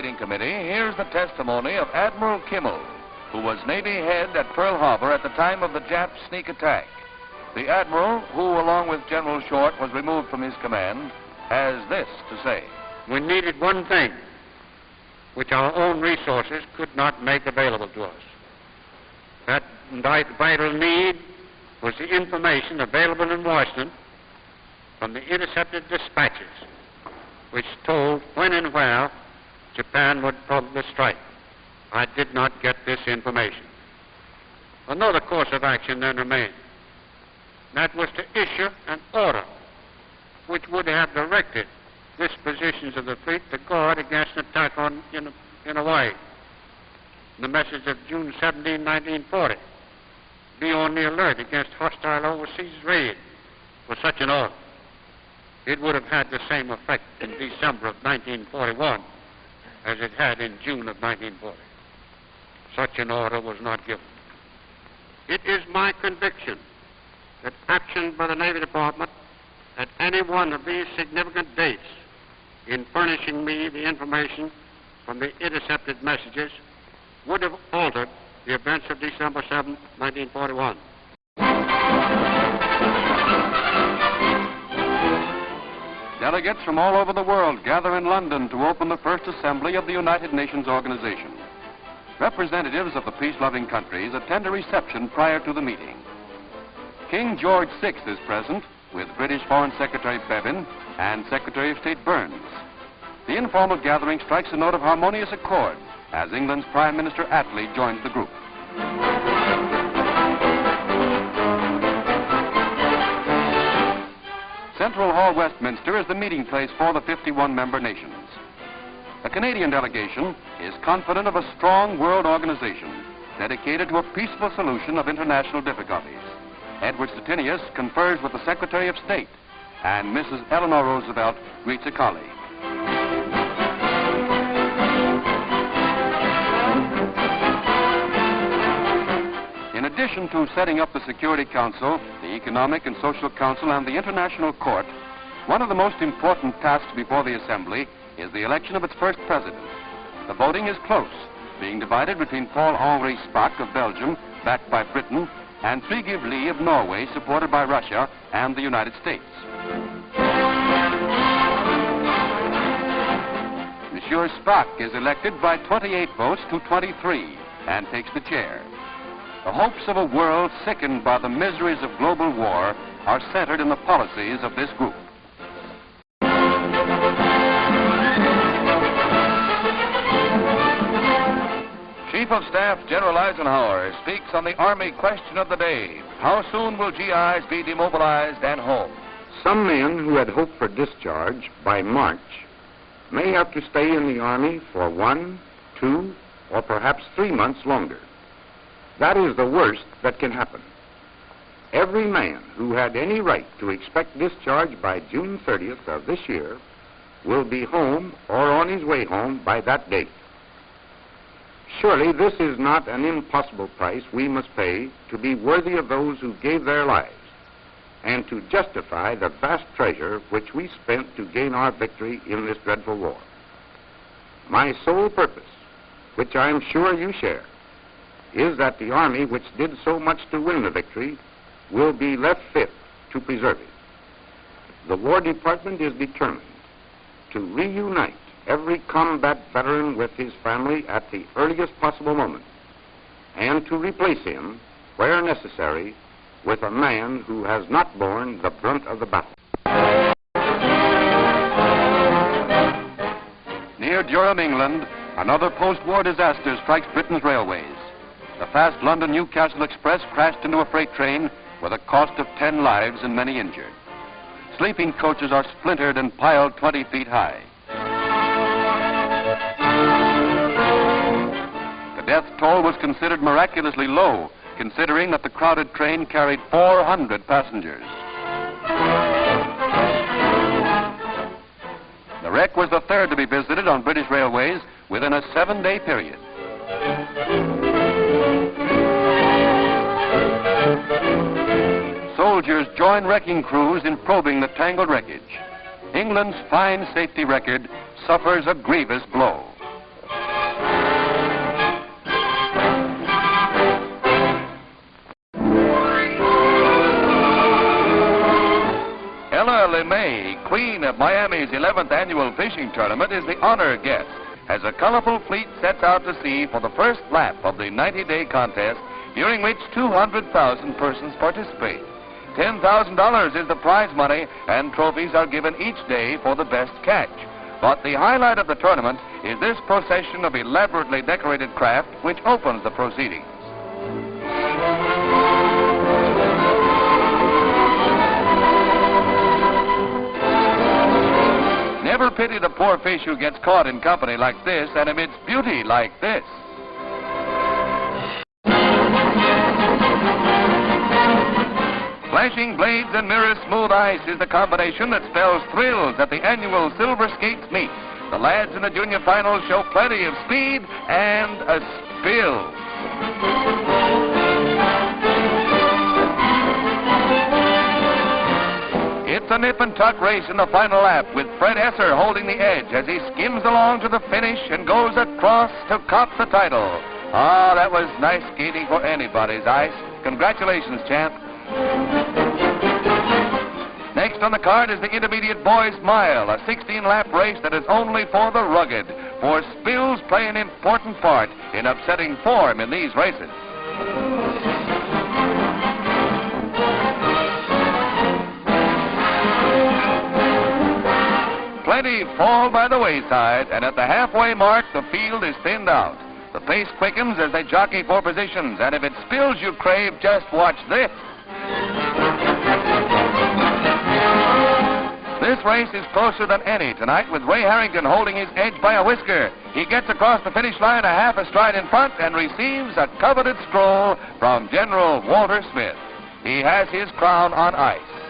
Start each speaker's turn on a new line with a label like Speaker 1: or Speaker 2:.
Speaker 1: Investigating Committee hears the testimony of Admiral Kimmel, who was Navy head at Pearl Harbor at the time of the Jap sneak attack. The Admiral, who along with General Short was removed from his command, has this to say.
Speaker 2: We needed one thing, which our own resources could not make available to us. That vital need was the information available in Washington from the intercepted dispatches, which told when and where Japan would probably strike. I did not get this information. Another course of action then remained. That was to issue an order which would have directed dispositions of the fleet to guard against an attack in Hawaii. The message of June 17, 1940, be on the alert against hostile overseas raid for such an order. It would have had the same effect in December of 1941 as it had in June of 1940. Such an order was not given. It is my conviction that action by the Navy Department at any one of these significant dates in furnishing me the information from the intercepted messages would have altered the events of December 7, 1941.
Speaker 3: Delegates from all over the world gather in London to open the first assembly of the United Nations organization. Representatives of the peace-loving countries attend a reception prior to the meeting. King George VI is present with British Foreign Secretary Bevan and Secretary of State Burns. The informal gathering strikes a note of harmonious accord as England's Prime Minister Attlee joins the group. Central Hall, Westminster is the meeting place for the 51-member nations. The Canadian delegation is confident of a strong world organization dedicated to a peaceful solution of international difficulties. Edward Stettinius confers with the Secretary of State, and Mrs. Eleanor Roosevelt greets a colleague. In addition to setting up the Security Council, the Economic and Social Council, and the International Court, one of the most important tasks before the Assembly is the election of its first president. The voting is close, being divided between Paul-Henri Spaak of Belgium, backed by Britain, and Trygve Lie of Norway, supported by Russia and the United States. Monsieur Spaak is elected by 28 votes to 23 and takes the chair. The hopes of a world sickened by the miseries of global war are centered in the policies of this group. Chief of Staff General Eisenhower speaks on the Army question of the day. How soon will GIs be demobilized and home?
Speaker 4: Some men who had hoped for discharge by March may have to stay in the Army for 1, 2, or perhaps 3 months longer. That is the worst that can happen. Every man who had any right to expect discharge by June 30th of this year will be home or on his way home by that date. Surely this is not an impossible price we must pay to be worthy of those who gave their lives and to justify the vast treasure which we spent to gain our victory in this dreadful war. My sole purpose, which I am sure you share, is that the Army which did so much to win the victory will be left fit to preserve it. The War Department is determined to reunite every combat veteran with his family at the earliest possible moment and to replace him, where necessary, with a man who has not borne the brunt of the battle.
Speaker 3: Near Durham, England, another post-war disaster strikes Britain's railways. The fast London-Newcastle Express crashed into a freight train with a cost of 10 lives and many injured. Sleeping coaches are splintered and piled 20 feet high. The death toll was considered miraculously low, considering that the crowded train carried 400 passengers. The wreck was the third to be visited on British railways within a 7-day period. Soldiers join wrecking crews in probing the tangled wreckage. England's fine safety record suffers a grievous blow.
Speaker 1: Shirley May, queen of Miami's 11th annual fishing tournament, is the honor guest as a colorful fleet sets out to sea for the first lap of the 90-day contest, during which 200,000 persons participate. $10,000 is the prize money, and trophies are given each day for the best catch. But the highlight of the tournament is this procession of elaborately decorated craft which opens the proceedings. Never pity the poor fish who gets caught in company like this and amidst beauty like this. Flashing blades and mirror smooth ice is the combination that spells thrills at the annual Silver Skates meet. The lads in the junior finals show plenty of speed and a spill. It's a nip and tuck race in the final lap, with Fred Esser holding the edge as he skims along to the finish and goes across to cop the title. Ah, that was nice skating for anybody's ice. Congratulations, champ. Next on the card is the Intermediate Boys Mile, a 16-lap race that is only for the rugged, for spills play an important part in upsetting form in these races. Plenty fall by the wayside, and at the halfway mark, the field is thinned out. The pace quickens as they jockey for positions, and if it spills you crave, just watch this. This race is closer than any tonight, with Ray Harrington holding his edge by a whisker. He gets across the finish line a half a stride in front and receives a coveted stroll from General Walter Smith. He has his crown on ice.